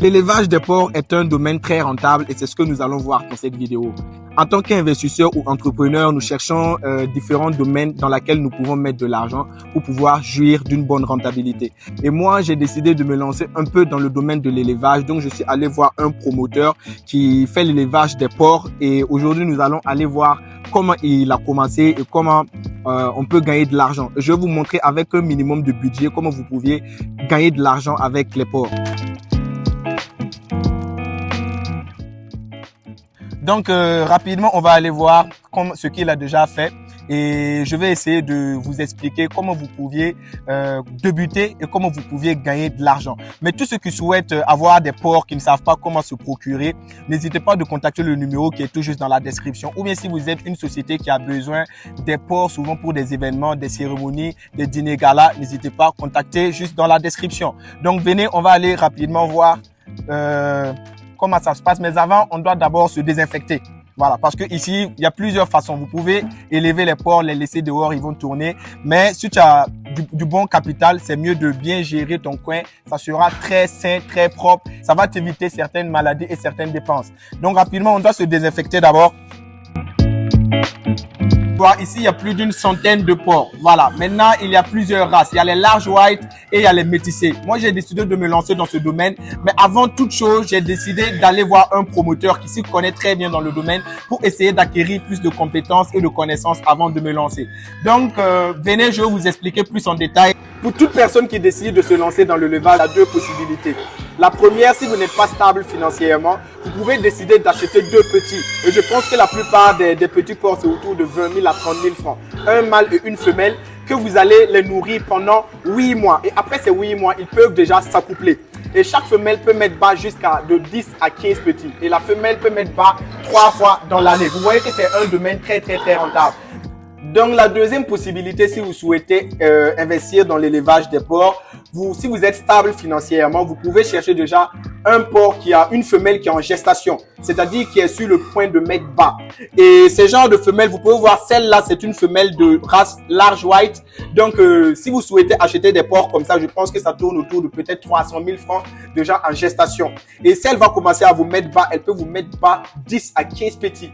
L'élevage des porcs est un domaine très rentable et c'est ce que nous allons voir dans cette vidéo. En tant qu'investisseur ou entrepreneur, nous cherchons différents domaines dans lesquels nous pouvons mettre de l'argent pour pouvoir jouir d'une bonne rentabilité. Et moi, j'ai décidé de me lancer un peu dans le domaine de l'élevage. Donc, je suis allé voir un promoteur qui fait l'élevage des porcs et aujourd'hui, nous allons aller voir comment il a commencé et comment on peut gagner de l'argent. Je vais vous montrer avec un minimum de budget comment vous pouviez gagner de l'argent avec les porcs. Donc, rapidement, on va aller voir ce qu'il a déjà fait et je vais essayer de vous expliquer comment vous pouviez débuter et comment vous pouviez gagner de l'argent. Mais tous ceux qui souhaitent avoir des porcs, qui ne savent pas comment se procurer, n'hésitez pas de contacter le numéro qui est tout juste dans la description. Ou bien si vous êtes une société qui a besoin des porcs, souvent pour des événements, des cérémonies, des dîners galas, n'hésitez pas à contacter juste dans la description. Donc, venez, on va aller rapidement voir comment ça se passe, mais avant, on doit d'abord se désinfecter. Voilà, parce que ici, il y a plusieurs façons. Vous pouvez élever les porcs, les laisser dehors, ils vont tourner. Mais si tu as du bon capital, c'est mieux de bien gérer ton coin. Ça sera très sain, très propre. Ça va t'éviter certaines maladies et certaines dépenses. Donc, rapidement, on doit se désinfecter d'abord. Ici, il y a plus d'une centaine de porcs. Voilà. Maintenant, il y a plusieurs races. Il y a les large white et il y a les métissés. Moi, j'ai décidé de me lancer dans ce domaine. Mais avant toute chose, j'ai décidé d'aller voir un promoteur qui s'y connaît très bien dans le domaine pour essayer d'acquérir plus de compétences et de connaissances avant de me lancer. Donc, venez, je vais vous expliquer plus en détail. Pour toute personne qui décide de se lancer dans l'élevage, il y a deux possibilités. La première, si vous n'êtes pas stable financièrement, vous pouvez décider d'acheter deux petits. Et je pense que la plupart des petits porcs, c'est autour de 20 000 à 30 000 francs. Un mâle et une femelle que vous allez les nourrir pendant 8 mois. Et après ces 8 mois, ils peuvent déjà s'accoupler. Et chaque femelle peut mettre bas jusqu'à de 10 à 15 petits. Et la femelle peut mettre bas 3 fois dans l'année. Vous voyez que c'est un domaine très rentable. Donc, la deuxième possibilité, si vous souhaitez investir dans l'élevage des porcs, si vous êtes stable financièrement, vous pouvez chercher déjà un porc qui a une femelle qui est en gestation, c'est-à-dire qui est sur le point de mettre bas. Et ce genre de femelle, vous pouvez voir, celle-là, c'est une femelle de race large white. Donc, si vous souhaitez acheter des porcs comme ça, je pense que ça tourne autour de peut-être 300 000 francs déjà en gestation. Et si elle va commencer à vous mettre bas, elle peut vous mettre bas 10 à 15 petits.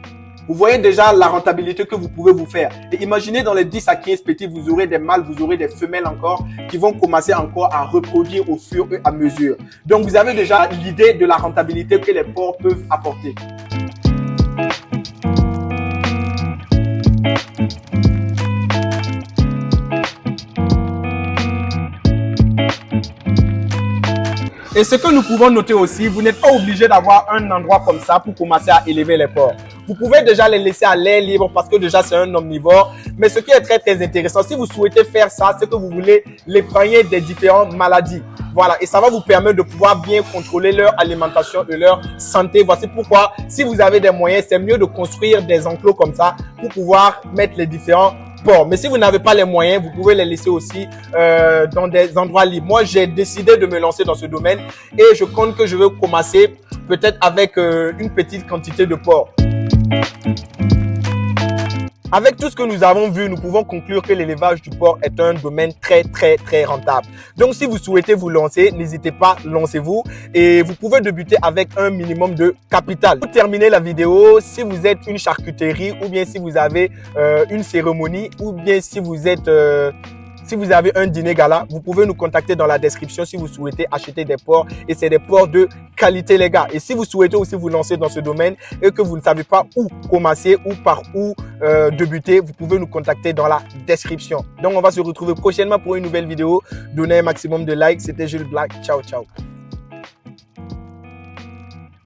Vous voyez déjà la rentabilité que vous pouvez vous faire. Et imaginez dans les 10 à 15 petits, vous aurez des mâles, vous aurez des femelles encore qui vont commencer encore à reproduire au fur et à mesure. Donc, vous avez déjà l'idée de la rentabilité que les porcs peuvent apporter. Et ce que nous pouvons noter aussi, vous n'êtes pas obligé d'avoir un endroit comme ça pour commencer à élever les porcs. Vous pouvez déjà les laisser à l'air libre parce que déjà c'est un omnivore. Mais ce qui est très intéressant, si vous souhaitez faire ça, c'est que vous voulez l'épargner des différentes maladies. Voilà, et ça va vous permettre de pouvoir bien contrôler leur alimentation et leur santé. Voici pourquoi, si vous avez des moyens, c'est mieux de construire des enclos comme ça pour pouvoir mettre les différents porcs. Mais si vous n'avez pas les moyens, vous pouvez les laisser aussi dans des endroits libres. Moi, j'ai décidé de me lancer dans ce domaine et je compte que je vais commencer peut-être avec une petite quantité de porcs. Avec tout ce que nous avons vu, nous pouvons conclure que l'élevage du porc est un domaine très rentable. Donc, si vous souhaitez vous lancer, n'hésitez pas, lancez-vous et vous pouvez débuter avec un minimum de capital. Pour terminer la vidéo, si vous êtes une charcuterie ou bien si vous avez une cérémonie ou bien si vous êtes si vous avez un dîner gala, vous pouvez nous contacter dans la description si vous souhaitez acheter des porcs et c'est des porcs de qualité les gars. Et si vous souhaitez aussi vous lancer dans ce domaine et que vous ne savez pas où commencer ou par où débuter, vous pouvez nous contacter dans la description. Donc on va se retrouver prochainement pour une nouvelle vidéo. Donnez un maximum de likes. C'était Jules Black. Ciao.